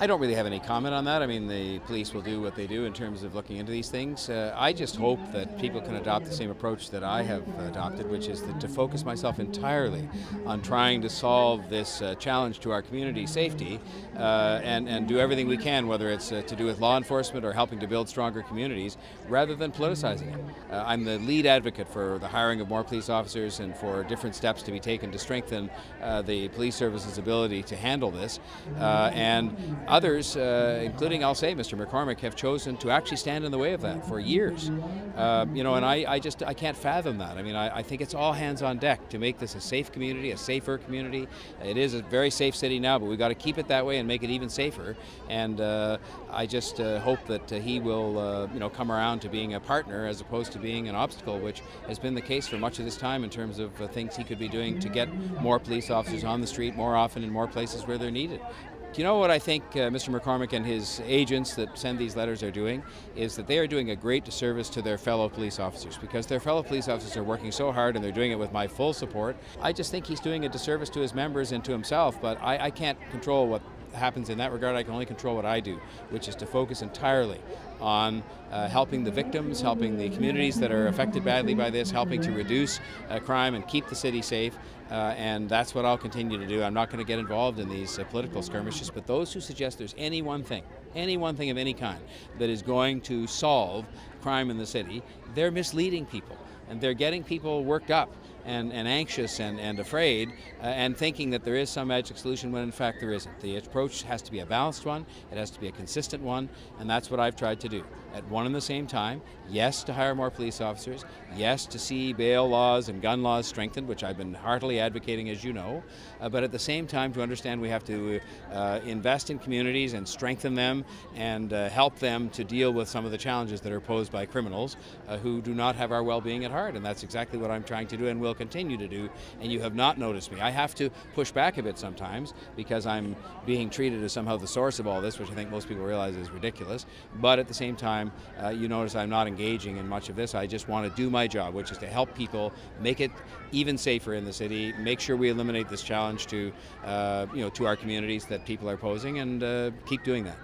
I don't really have any comment on that. I mean, the police will do what they do in terms of looking into these things. I just hope that people can adopt the same approach that I have adopted, which is to focus myself entirely on trying to solve this challenge to our community safety and do everything we can, whether it's to do with law enforcement or helping to build stronger communities, rather than politicizing it. I'm the lead advocate for the hiring of more police officers and for different steps to be taken to strengthen the police service's ability to handle this. And others, including, I'll say, Mr. McCormick, have chosen to actually stand in the way of that for years. And I can't fathom that. I mean, I think it's all hands on deck to make this a safe community, a safer community. It is a very safe city now, but we've got to keep it that way and make it even safer. And I just hope that he will, come around to being a partner as opposed to being an obstacle, which has been the case for much of this time in terms of things he could be doing to get more police officers on the street more often in more places where they're needed. Do you know what I think Mr. McCormick and his agents that send these letters are doing? Is that they are doing a great disservice to their fellow police officers, because their fellow police officers are working so hard and they're doing it with my full support. I just think he's doing a disservice to his members and to himself, but I can't control what happens in that regard. I can only control what I do, which is to focus entirely on helping the victims, helping the communities that are affected badly by this, helping to reduce crime and keep the city safe. And that's what I'll continue to do. I'm not going to get involved in these political skirmishes, but those who suggest there's any one thing of any kind that is going to solve crime in the city, they're misleading people. And they're getting people worked up and anxious and afraid and thinking that there is some magic solution when in fact there isn't. The approach has to be a balanced one, it has to be a consistent one, and that's what I've tried to do. At one and the same time, yes, to hire more police officers, yes, to see bail laws and gun laws strengthened, which I've been heartily advocating, as you know, but at the same time to understand we have to invest in communities and strengthen them and help them to deal with some of the challenges that are posed by criminals who do not have our well-being at heart, and that's exactly what I'm trying to do and will continue to do, and you have not noticed me. I have to push back a bit sometimes because I'm being treated as somehow the source of all this, which I think most people realize is ridiculous, but at the same time, you notice I'm not engaging in much of this. I just want to do my job, which is to help people make it even safer in the city, make sure we eliminate this challenge to our communities that people are posing, and keep doing that.